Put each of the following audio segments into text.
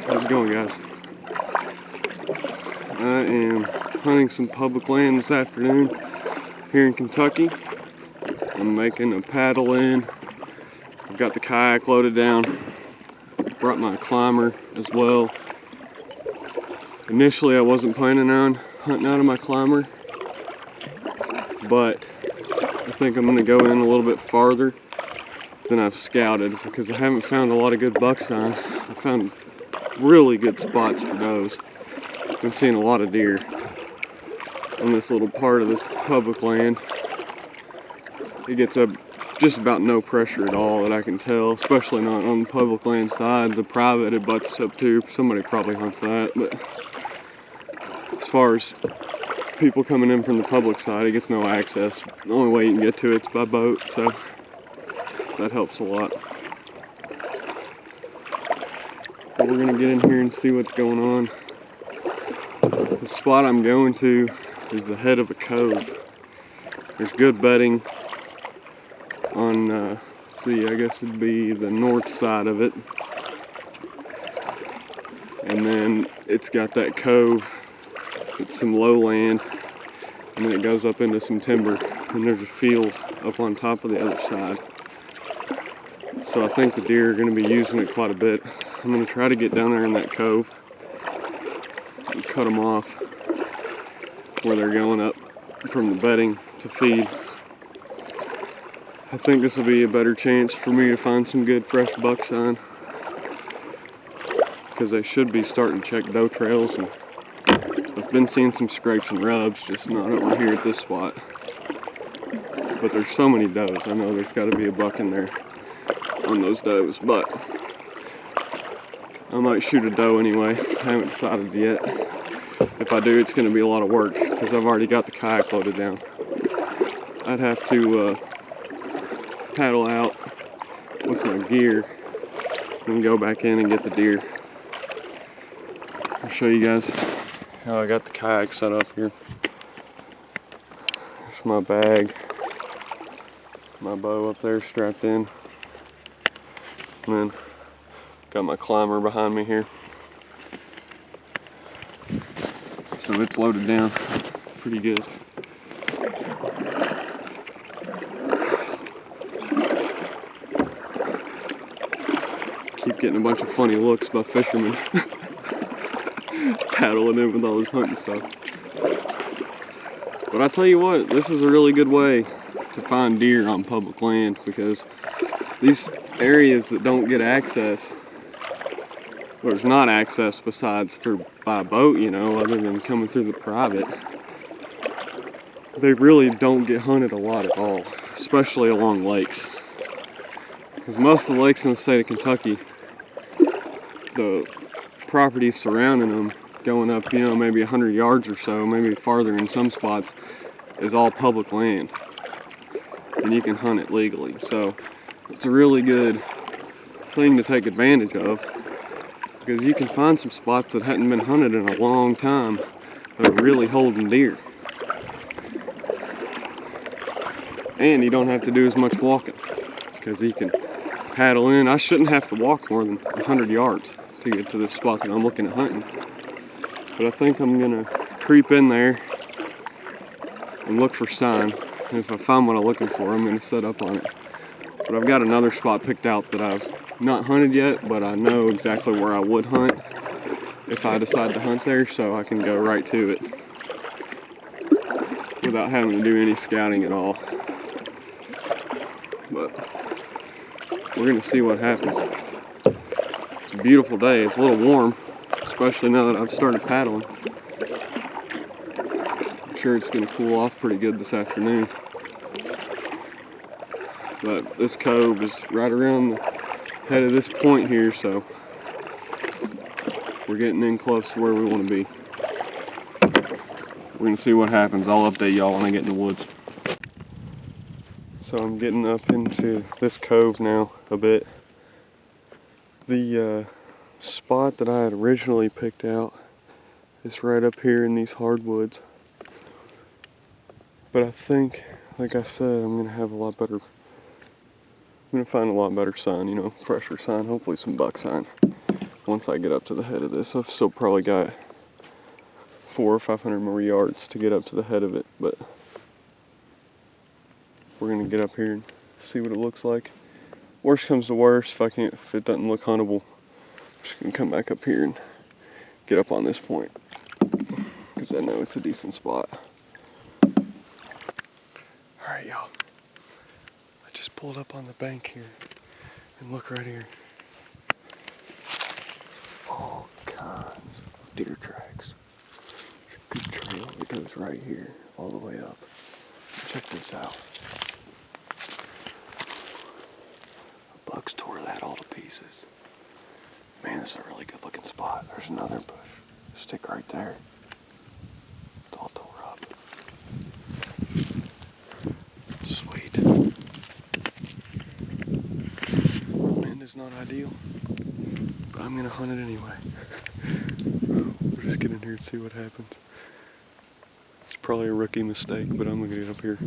How's it going, guys? I am hunting some public land this afternoon here in Kentucky. I'm making a paddle in. I've got the kayak loaded down. Brought my climber as well. Initially I wasn't planning on hunting out of my climber, but I think I'm gonna go in a little bit farther than I've scouted because I haven't found a lot of good bucks on. I found really good spots for does. I've been seeing a lot of deer on this little part of this public land. It gets up just about no pressure at all that I can tell, especially not on the public land side. The private it butts up to, somebody probably hunts that, but as far as people coming in from the public side, it gets no access. The only way you can get to it's by boat, so that helps a lot. But we're gonna get in here and see what's going on. The spot I'm going to is the head of a cove. There's good bedding on, let's see, I guess it'd be the north side of it. And then it's got that cove. It's some lowland, and then it goes up into some timber, and there's a field up on top of the other side. So I think the deer are going to be using it quite a bit. I'm going to try to get down there in that cove and cut them off where they're going up from the bedding to feed. I think this will be a better chance for me to find some good fresh bucks on, because they should be starting to check doe trails, and I've been seeing some scrapes and rubs, just not over here at this spot. But there's so many does. I know there's got to be a buck in there on those does, but I might shoot a doe anyway. I haven't decided yet. If I do, it's going to be a lot of work because I've already got the kayak loaded down. I'd have to paddle out with my gear and go back in and get the deer. I'll show you guys how I got the kayak set up here. There's my bag, my bow up there strapped in, and then got my climber behind me here. So it's loaded down pretty good. Keep getting a bunch of funny looks by fishermen paddling in with all this hunting stuff. But I tell you what, this is a really good way to find deer on public land, because these areas that don't get access, there's not access besides through by boat, you know, other than coming through the private, they really don't get hunted a lot at all, especially along lakes. Because most of the lakes in the state of Kentucky, the properties surrounding them, going up, you know, maybe 100 yards or so, maybe farther in some spots, is all public land. And you can hunt it legally. So it's a really good thing to take advantage of, because you can find some spots that hadn't been hunted in a long time that are really holding deer. And you don't have to do as much walking, because you can paddle in. I shouldn't have to walk more than 100 yards to get to the spot that I'm looking at hunting. But I think I'm gonna creep in there and look for sign. And if I find what I'm looking for, I'm gonna set up on it. But I've got another spot picked out that I've not hunted yet, but I know exactly where I would hunt if I decide to hunt there, so I can go right to it without having to do any scouting at all. But we're gonna see what happens. It's a beautiful day. It's a little warm, especially now that I've started paddling. I'm sure it's gonna cool off pretty good this afternoon. But this cove is right around the head of this point here, so we're getting in close to where we want to be. We're gonna see what happens. I'll update y'all when I get in the woods. So I'm getting up into this cove now a bit. The spot that I had originally picked out is right up here in these hardwoods. But I think, like I said, I'm gonna have a lot better, I'm gonna find a lot better sign, you know, fresher sign, hopefully some buck sign. once I get up to the head of this. I've still probably got 400 or 500 more yards to get up to the head of it, but we're gonna get up here and see what it looks like. Worst comes to worst, if it doesn't look huntable, I'm just gonna come back up here and get up on this point, because I know it's a decent spot. Alright y'all, I just pulled up on the bank here, and look right here. All kinds of deer tracks. Good trail that goes right here, all the way up. Check this out. Bucks tore that all to pieces. Man, this is a really good looking spot. There's another bush. Stick right there. It's all tore up. Sweet. Wind is not ideal, but I'm gonna hunt it anyway. We'll just get in here and see what happens. It's probably a rookie mistake, but I'm gonna get up here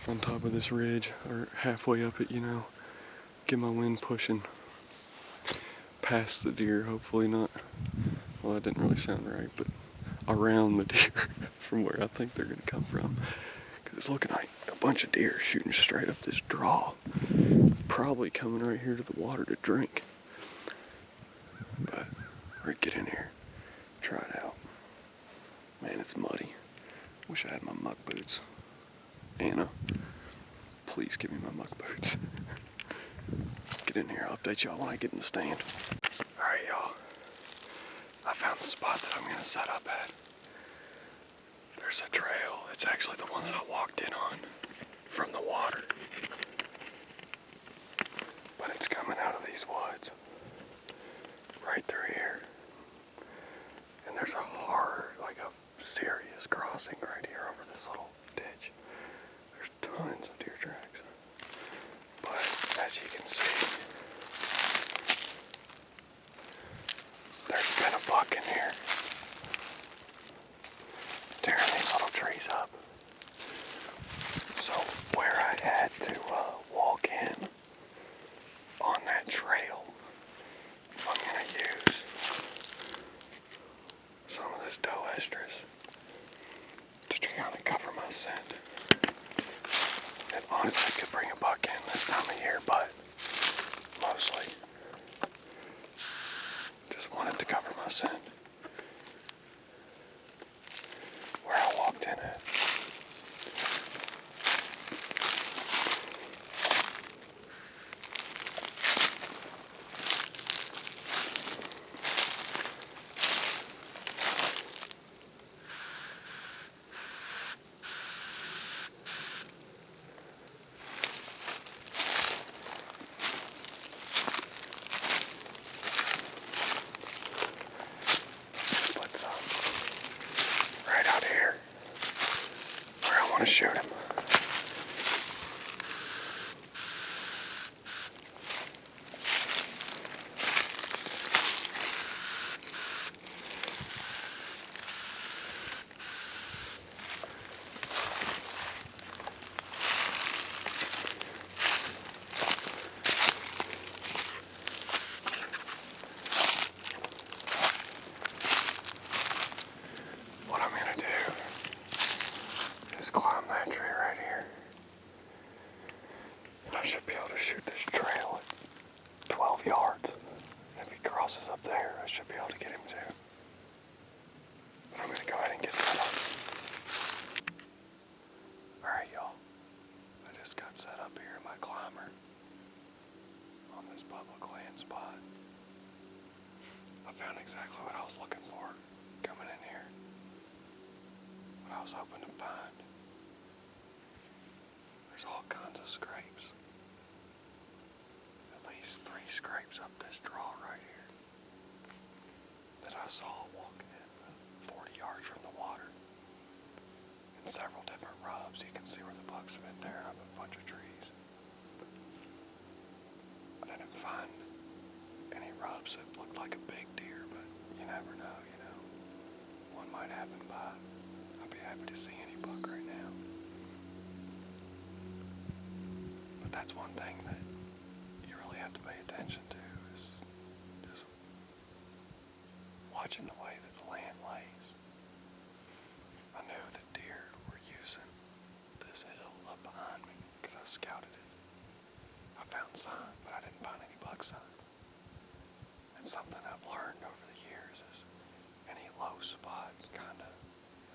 on top of this ridge, or halfway up it, you know. Get my wind pushing past the deer, hopefully not, well, that didn't really sound right, but around the deer from where I think they're gonna come from. Because it's looking like a bunch of deer shooting straight up this draw. Probably coming right here to the water to drink. But we're gonna get in here, try it out. Man, it's muddy. Wish I had my muck boots. Anna, please give me my muck boots. Get in here, I'll update y'all when I get in the stand. Alright y'all, I found the spot that I'm gonna set up at. There's a trail, it's actually the one that I walked in on from the water. But it's coming out of these woods, right through here. And there's a hard, like a serious crossing right here over this little ditch. There's tons of deer tracks. But as you can see, there's been a buck in here tearing these little trees up. So where I had to walk in on that trail, I'm going to use some of this doe estrus to kind of cover my scent. It honestly could bring a buck in this time of year, but mostly just wanted to cover my scent. Where I walked in at. To shoot him. What I'm gonna do is climb that tree right here. And I should be able to shoot this trail at 12 yards. And if he crosses up there, I should be able to get him too. But I'm gonna go ahead and get set up. Alright y'all, I just got set up here in my climber on this public land spot. I found exactly what I was looking for coming in here. What I was hoping to find. There's all kinds of scrapes. At least 3 scrapes up this draw right here that I saw walking in 40 yards from the water. And several different rubs. You can see where the bucks have been tearing up a bunch of trees. I didn't find any rubs that looked like a big deer, but you never know, you know. One might happen by. I'd be happy to see any buck right now. But that's one thing that you really have to pay attention to, is just watching the way that the land lays, I knew that deer were using this hill up behind me because I scouted it. I found sign, but I didn't find any buck sign. And something I've learned over the years is any low spot,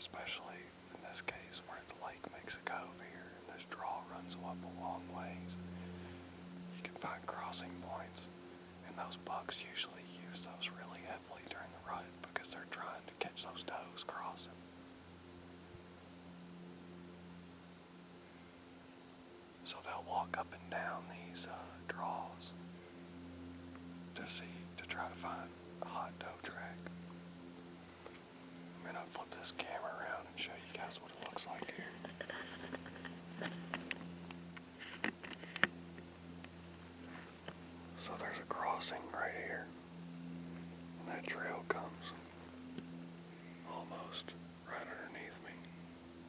especially in this case where the lake makes a cove here and this draw runs up a long ways, you can find crossing points, and those bucks usually use those really heavily during the rut because they're trying to catch those does crossing. So they'll walk up and down these draws to try to find a hot doe track. I'm gonna flip this camera around and show you guys what it looks like here. So there's a crossing right here, and that trail comes almost right underneath me,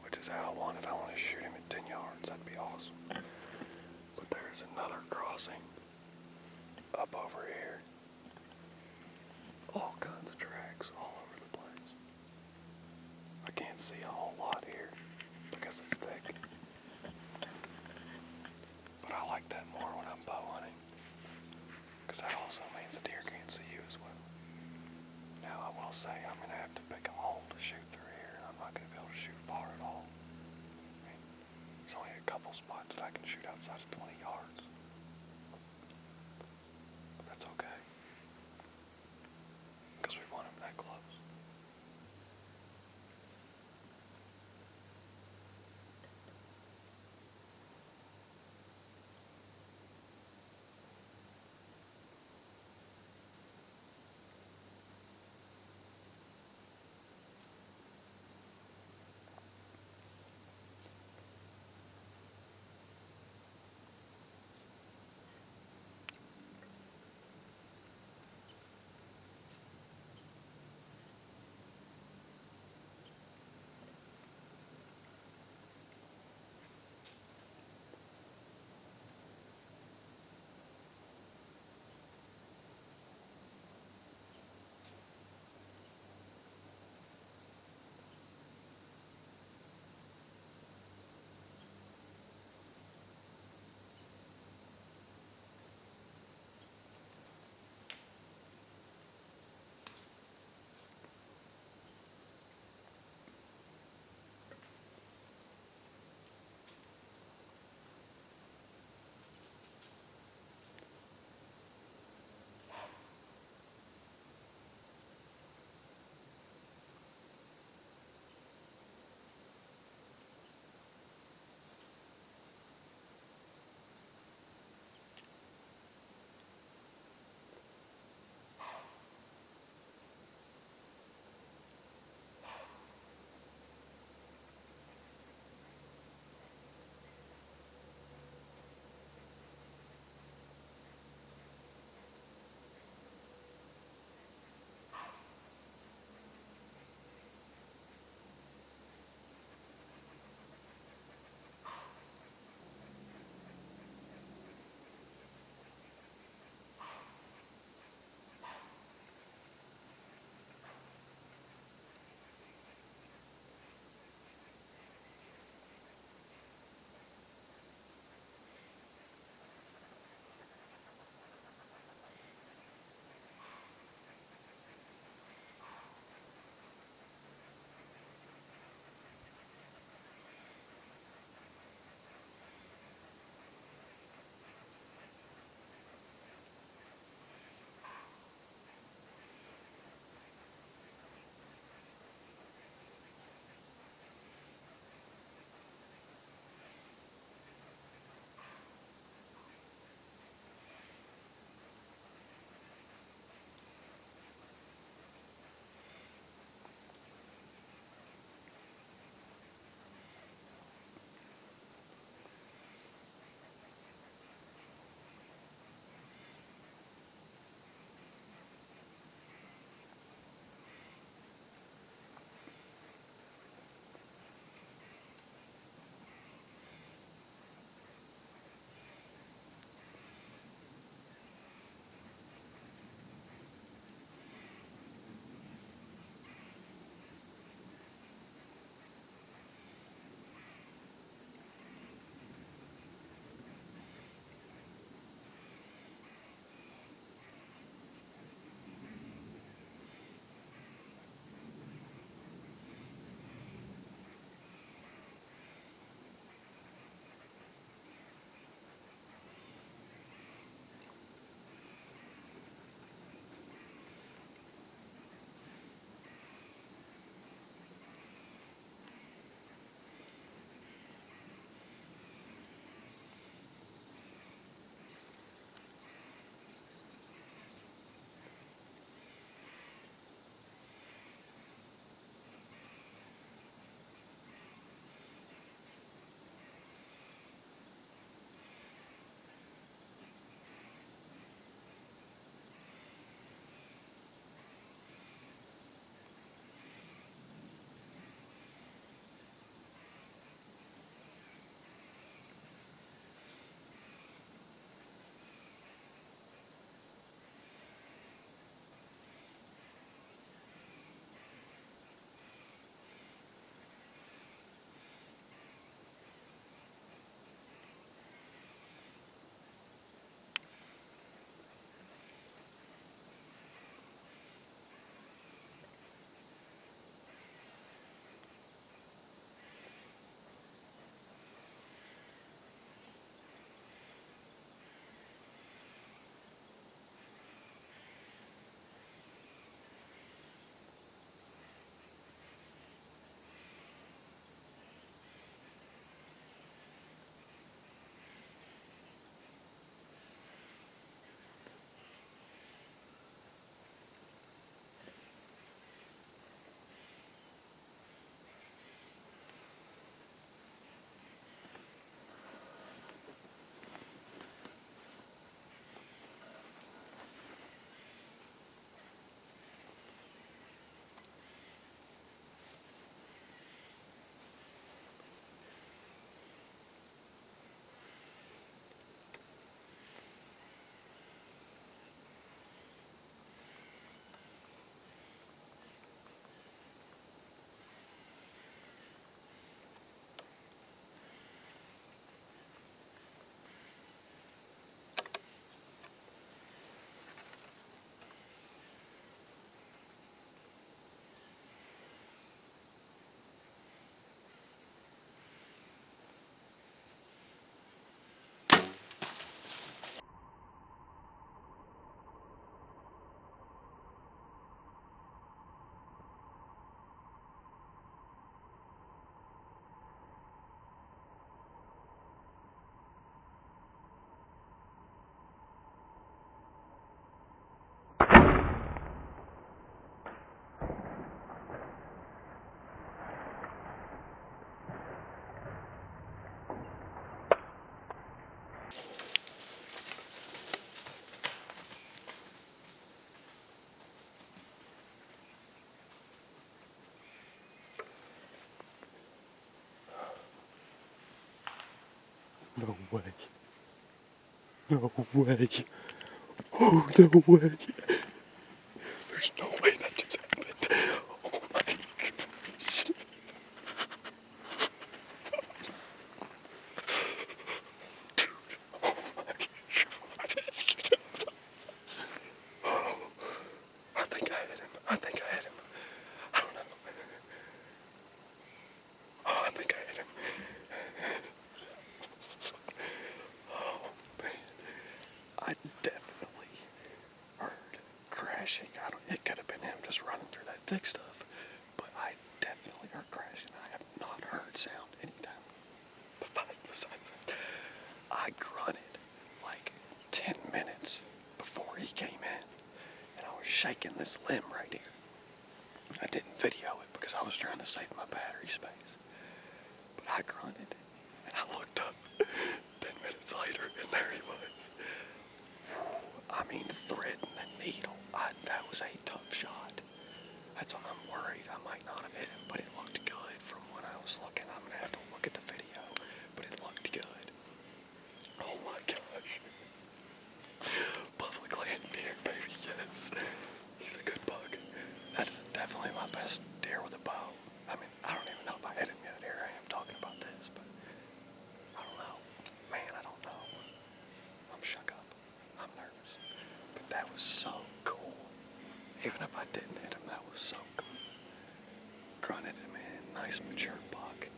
which is how I want it. I want to shoot him at 10 yards. That'd be awesome. But there's another crossing up over here. All kinds of tracks all over the place. I can't see a whole lot here because it's thick. But I like that more when I'm bow hunting, because that also means the deer can't see you as well. Now I will say I'm going to have to pick a hole to shoot through here, and I'm not going to be able to shoot far at all. I mean, there's only a couple spots that I can shoot outside of 20 yards. But that's okay, because we want them that close. No way. No way. Oh, no way. There's no way that just happened. Oh my gosh. Dude, oh my gosh. Oh, I think I hit him. I think I hit him. I don't know. Oh, I think I hit him. Oh, man. I definitely heard crashing. It could have been him just running through that thick stuff, but I definitely heard crashing. I have not heard sound anytime besides that. I grunted like 10 minutes before he came in, and I was shaking this limb right here. I didn't video it because I was trying to save my battery space, but I grunted, and I looked up 10 minutes later, and there he was. I mean, threading the needle. That was a tough shot. That's why I'm worried I might not have hit him, but it looked good from when I was looking. I'm going to have to look at the video, but it looked good. Oh my gosh. Public land deer, baby, yes. He's a good buck. That is definitely my best deer with a bow. I mean, I don't even know if I hit him yet. Here I am talking about this, but I don't know. Man, I don't know. I'm shook up. I'm nervous. But that was so cool. Even if I didn't hit him, that was so cool. Grunted him in, nice mature buck.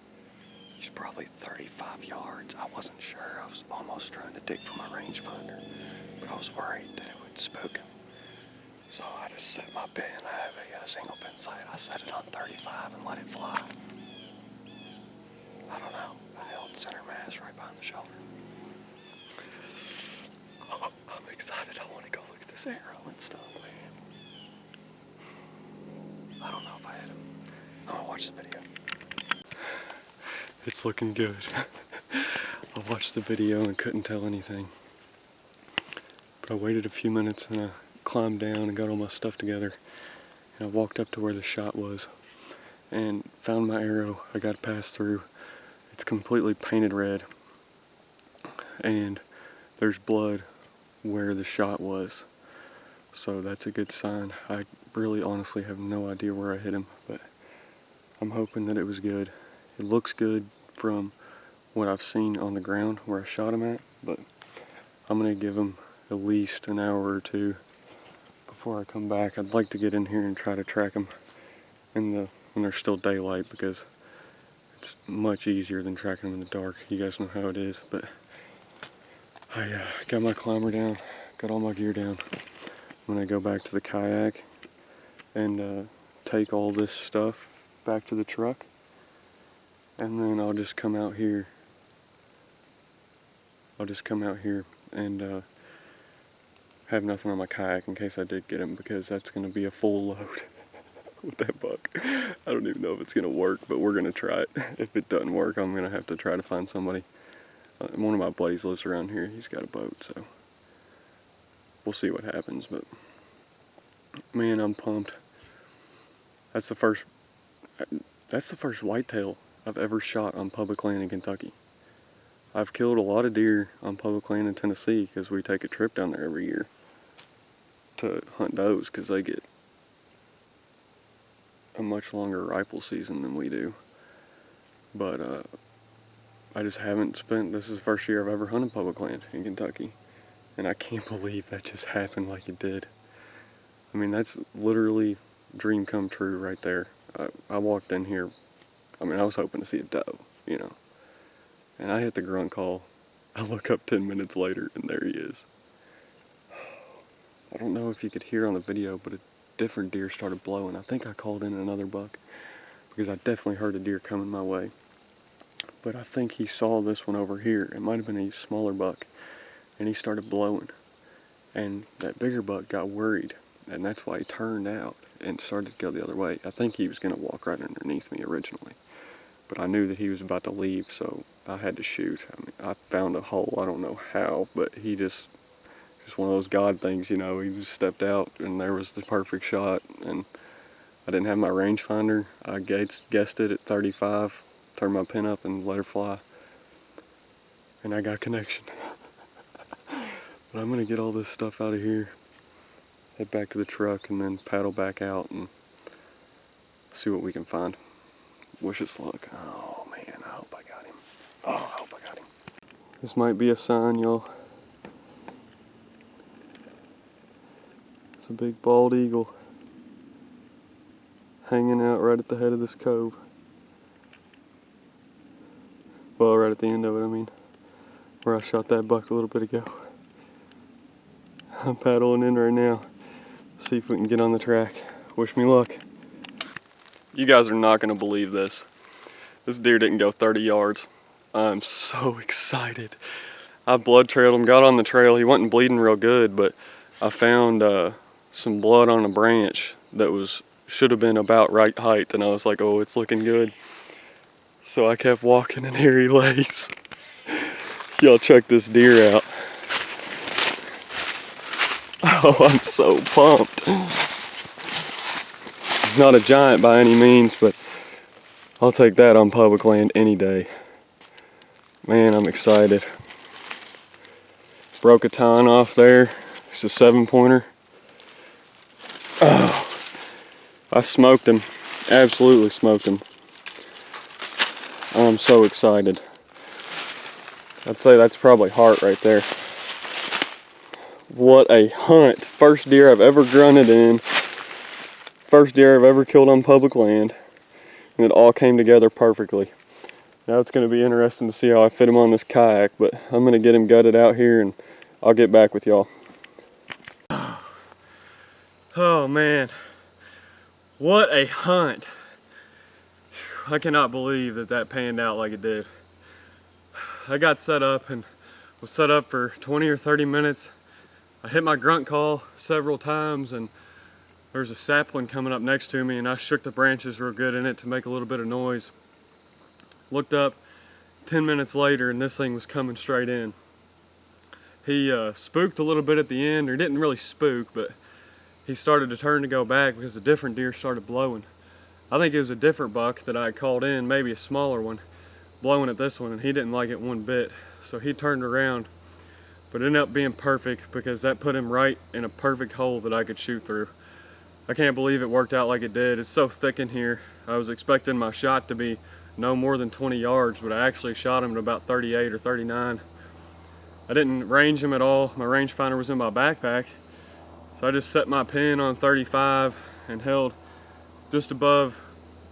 He's probably 35 yards. I wasn't sure. I was almost trying to dig for my rangefinder, but I was worried that it would spook him. So I just set my pin. I have a single pin sight. I set it on 35 and let it fly. I don't know. I held center mass right behind the shoulder. Oh, I'm excited. I want to go look at this arrow and stuff, man. I don't know if I hit him. I'm gonna watch the video. It's looking good. I watched the video and couldn't tell anything. But I waited a few minutes and I climbed down and got all my stuff together. And I walked up to where the shot was and found my arrow. I got to pass through. It's completely painted red. And there's blood where the shot was. So that's a good sign. I really honestly have no idea where I hit him, but I'm hoping that it was good. It looks good from what I've seen on the ground where I shot him at, but I'm gonna give him at least an hour or two before I come back. I'd like to get in here and try to track him when there's still daylight, because it's much easier than tracking him in the dark. You guys know how it is, but I got my climber down, got all my gear down. I'm gonna go back to the kayak and take all this stuff back to the truck, and then I'll just come out here. And have nothing on my kayak in case I did get him, because that's gonna be a full load with that buck. I don't even know if it's gonna work, but we're gonna try it. If it doesn't work, I'm gonna have to try to find somebody. One of my buddies lives around here. He's got a boat, so we'll see what happens. But man, I'm pumped. That's the first whitetail I've ever shot on public land in Kentucky. I've killed a lot of deer on public land in Tennessee because we take a trip down there every year to hunt does, because they get a much longer rifle season than we do. But I just haven't this is the first year I've ever hunted public land in Kentucky, and I can't believe that just happened like it did. I mean, that's literally dream come true right there. I walked in here, I mean, I was hoping to see a doe, you know, and I hit the grunt call. I look up 10 minutes later and there he is. I don't know if you could hear on the video, but a different deer started blowing. I think I called in another buck because I definitely heard a deer coming my way. But I think he saw this one over here. It might have been a smaller buck, and he started blowing. And that bigger buck got worried, and that's why he turned out and started to go the other way. I think he was going to walk right underneath me originally, but I knew that he was about to leave, so I had to shoot. I mean, I found a hole. I don't know how, but he just one of those God things, you know. He just stepped out, and there was the perfect shot. And I didn't have my rangefinder. I guessed it at 35, turned my pin up, and let her fly. and I got connection. But I'm gonna get all this stuff out of here, head back to the truck, and then paddle back out and see what we can find. Wish us luck. Oh man, I hope I got him. Oh, I hope I got him. This might be a sign, y'all. It's a big bald eagle hanging out right at the head of this cove. Well, right at the end of it, I mean, where I shot that buck a little bit ago. I'm paddling in right now. See if we can get on the track. Wish me luck. You guys are not gonna believe this. This deer didn't go 30 yards. I'm so excited. I blood trailed him, got on the trail. He wasn't bleeding real good, but I found some blood on a branch that should have been about right height, and I was like, oh, it's looking good. So I kept walking, and here he lays. Y'all check this deer out. Oh, I'm so pumped. He's not a giant by any means, but I'll take that on public land any day. Man, I'm excited. Broke a tine off there. It's a 7-pointer. Oh, I smoked him. Absolutely smoked him. I'm so excited. I'd say that's probably heart right there. What a hunt. First deer I've ever grunted in. First deer I've ever killed on public land. And it all came together perfectly. Now it's going to be interesting to see how I fit him on this kayak, but I'm going to get him gutted out here and I'll get back with y'all. Oh man, what a hunt. I cannot believe that panned out like it did. I got set up and was set up for 20 or 30 minutes. I hit my grunt call several times, and there's a sapling coming up next to me, and I shook the branches real good in it to make a little bit of noise. Looked up 10 minutes later and this thing was coming straight in. He spooked a little bit at the end, or didn't really spook, but he started to turn to go back because a different deer started blowing. I think it was a different buck that I had called in, maybe a smaller one, blowing at this one, and he didn't like it one bit. So he turned around, but it ended up being perfect because that put him right in a perfect hole that I could shoot through. I can't believe it worked out like it did. It's so thick in here. I was expecting my shot to be no more than 20 yards, but I actually shot him at about 38 or 39. I didn't range him at all. My rangefinder was in my backpack. So I just set my pin on 35 and held just above,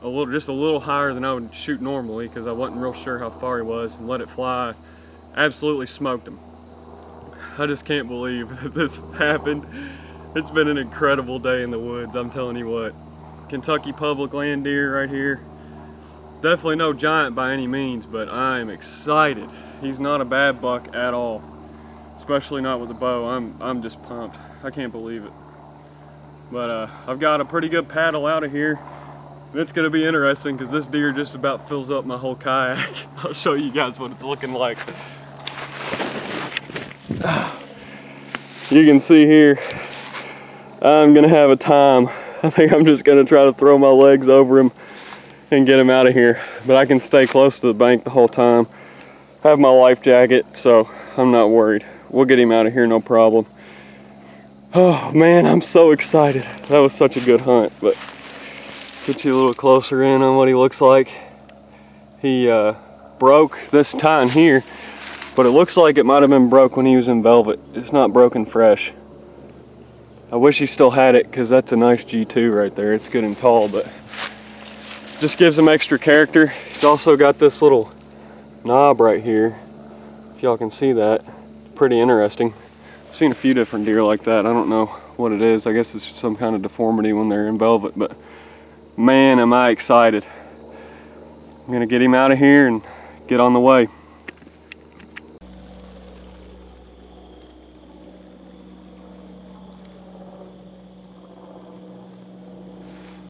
just a little higher than I would shoot normally because I wasn't real sure how far he was, and let it fly. Absolutely smoked him. I just can't believe that this happened. It's been an incredible day in the woods, I'm telling you what. Kentucky public land deer right here. Definitely no giant by any means, but I'm excited. He's not a bad buck at all, especially not with a bow. I'm just pumped. I can't believe it. But I've got a pretty good paddle out of here. And it's gonna be interesting because this deer just about fills up my whole kayak. I'll show you guys what it's looking like. You can see here, I'm gonna have a time. I think I'm just gonna try to throw my legs over him and get him out of here. But I can stay close to the bank the whole time. I have my life jacket, so I'm not worried. We'll get him out of here, no problem. Oh man, I'm so excited. That was such a good hunt, but get you a little closer in on what he looks like. He broke this tine here, but it looks like it might have been broke when he was in velvet. It's not broken fresh. I wish he still had it because that's a nice G2 right there. It's good and tall, but just gives him extra character. He's also got this little knob right here. If y'all can see that, pretty interesting. I've seen a few different deer like that. I don't know what it is. I guess it's some kind of deformity when they're in velvet, but man, am I excited. I'm gonna get him out of here and get on the way.